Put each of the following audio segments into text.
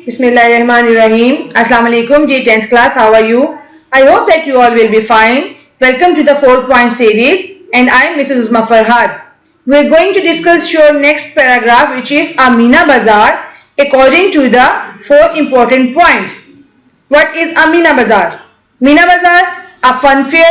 Bismillahirrahmanirrahim. Assalamu alaikum, dear 10th class. How are you? I hope that you all will be fine. Welcome to the 4-point series, and I am Mrs. Uzma Farhad. We are going to discuss your next paragraph, which is Amina Bazaar, according to the 4 important points. What is Amina Bazaar? Meena Bazaar, a fun fair,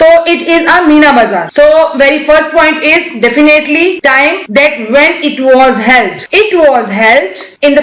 So it is a Meena Bazaar. So very first point is definitely time that when it was held. It was held in the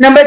Number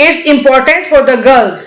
its importance for the girls,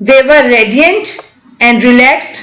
They were radiant and relaxed.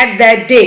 at that day.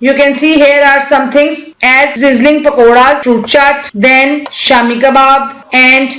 you can see here are some things as sizzling pakoras, fruit chaat, then shami kebab and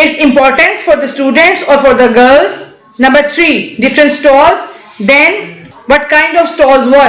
its importance for the students or for the girls. Number 3 different stalls. Then what kind of stalls were,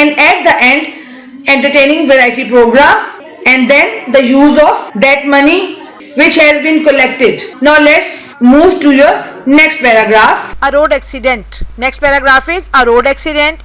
and at the end entertaining variety program, and then the use of that money which has been collected. Now let's move to your next paragraph. A road accident. Next paragraph is a road accident,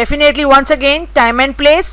definitely once again time and place,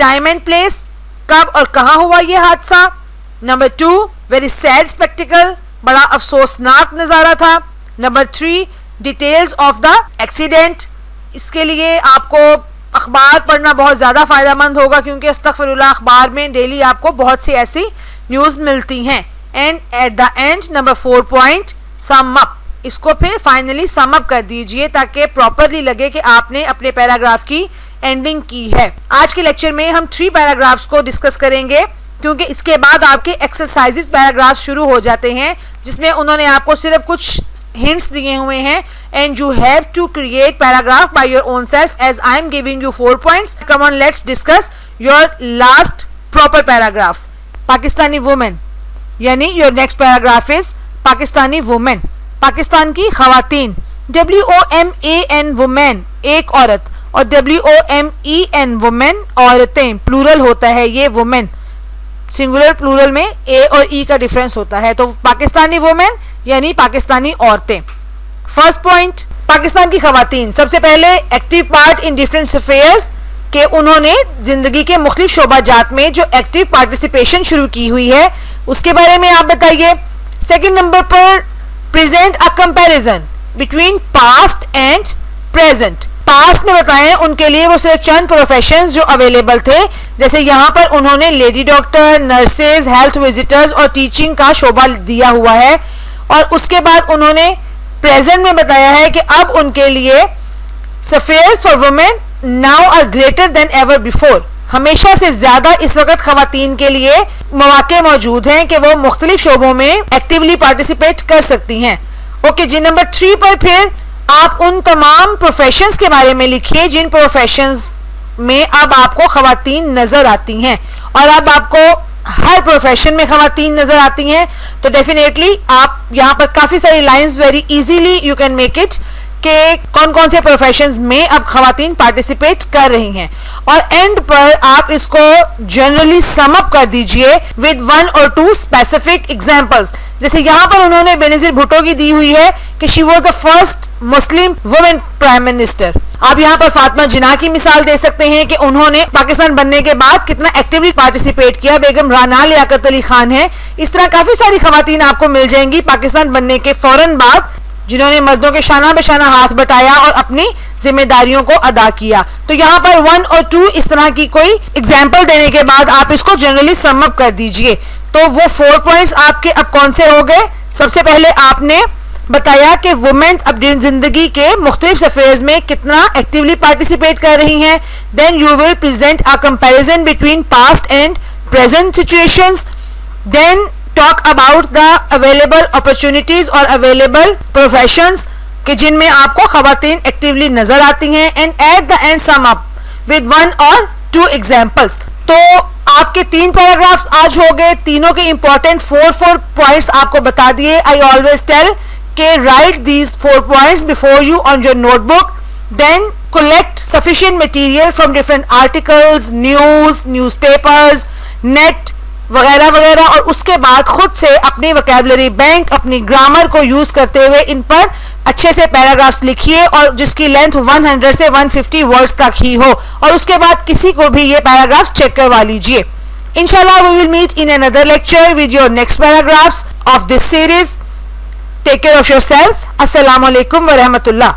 time and place, کب اور کہاں ہوا یہ حادثہ. Number 2, very sad spectacle, بڑا افسوسناک نظارہ تھا. Number 3, details of the accident. اس کے لیے آپ کو اخبار پڑھنا بہت زیادہ فائدہ مند ہوگا, کیونکہ استغفر اللہ اخبار میں ڈیلی آپ کو بہت سی ایسی نیوز ملتی ہیں. And at the end number 4 point, sum up. اس کو پھر فائنلی سم اپ کر دیجئے تاکہ پراپرلی لگے کہ آپ نے اپنے پیراگراف کی اینڈنگ کی ہے. آج کے لیکچر میں ہم 3 پیراگرافز کو ڈسکس کریں گے, کیونکہ اس کے بعد آپ کے ایکسرسائزز پیراگراف شروع ہو جاتے ہیں, جس میں انہوں نے آپ کو صرف کچھ ہنٹس دیے ہوئے ہیں. And you have to create paragraph by your own self as I am giving you 4 points. Come on let's discuss your last proper paragraph. Pakistani woman, یعنی your next paragraph is Pakistani woman, Pakistan کی خواتین. WOMAN women ایک عورت, اور WOMEN women عورتیں, plural ہوتا ہے یہ وومن. سنگولر پلورل میں اے اور ای کا ڈیفرنس ہوتا ہے. تو پاکستانی وومن یعنی پاکستانی عورتیں. فرسٹ پوائنٹ, پاکستان کی خواتین. سب سے پہلے active part in different affairs, کہ انہوں نے زندگی کے مختلف شعبہ جات میں جو ایکٹیو پارٹیسپیشن شروع کی ہوئی ہے اس کے بارے میں آپ بتائیے. Second number per, present a comparison between past and present. Past میں بتائیں ان کے لیے وہ صرف چند پروفیشنز جو اویلیبل تھے, جیسے یہاں پر انہوں نے lady doctor, nurses, health visitors اور ٹیچنگ کا شعبہ دیا ہوا ہے. اور اس کے بعد انہوں نے پریزنٹ میں بتایا ہے کہ اب ان کے لیے spheres for woman now are greater than ever before. ہمیشہ سے زیادہ اس وقت خواتین کے لیے مواقع موجود ہیں کہ وہ مختلف شعبوں میں ایکٹیولی پارٹیسپیٹ کر سکتی ہیں. اوکے جی. نمبر 3 پر پھر آپ ان تمام پروفیشنز کے بارے میں لکھیے جن پروفیشنز میں اب آپ کو خواتین نظر آتی ہیں, اور اب آپ کو ہر پروفیشن میں خواتین نظر آتی ہیں. تو ڈیفینیٹلی آپ یہاں پر کافی ساری lines very easily you can make it کہ کون کون سے پروفیشنز میں اب خواتین پارٹیسپیٹ کر رہی ہیں. اور اینڈ پر آپ اس کو جنرلی سم اپ کر دیجئے ود 1 or 2 اسپیسیفک ایگزامپلز. جیسے یہاں پر انہوں نے بینظیر بھٹو کی دی ہوئی ہے کہ she was the first Muslim woman prime minister. آپ یہاں پر فاطمہ جناح کی مثال دے سکتے ہیں کہ انہوں نے پاکستان بننے کے بعد کتنا ایکٹیولی پارٹیسپیٹ کیا. بیگم رانا لیاقت علی خان ہیں. اس طرح کافی ساری خواتین آپ کو مل جائیں گی پاکستان بننے کے فوراً بعد, جنہوں نے مردوں کے شانہ بہ شانہ ہاتھ بٹایا اور اپنی ذمہ داریوں کو ادا کیا. تو یہاں پر 1 or 2 اس طرح کی کوئی اگزامپل دینے کے بعد آپ اس کو جنرلی سم اپ کر دیجئے. تو وہ 4 پوائنٹس آپ کے اب کون سے ہو گئے؟ سب سے پہلے آپ نے بتایا کہ وومنز اپنی زندگی کے مختلف افیئرز میں کتنا ایکٹیولی پارٹیسپیٹ کر رہی ہیں. Then you will present a comparison between past and present situations. Then talk about the available opportunities اور اویلیبل پروفیشنز کہ جن میں آپ کو خواتین ایکٹیولی نظر آتی ہیں. And at the end sum up with 1 or 2 examples. تو آپ کے 3 پیراگرافز آج ہو گئے. تینوں کے امپورٹنٹ 4 پوائنٹس آپ کو بتا دیے. آئی آلویز ٹیل کہ write these 4 points before you on your notebook. Then collect sufficient material from different articles, news, newspapers, net وغیرہ وغیرہ, اور اس کے بعد خود سے اپنی وکیبلری بینک, اپنی گرامر کو یوز کرتے ہوئے ان پر اچھے سے پیراگرافز لکھیے, اور جس کی لینتھ 100 سے 150 ورڈز تک ہی ہو, اور اس کے بعد کسی کو بھی یہ پیراگرافز چیک کروا لیجئے. Inshallah we will meet in another lecture with your next paragraphs of this series. Take care of yourself. Assalamu alaikum wa rahmatullah.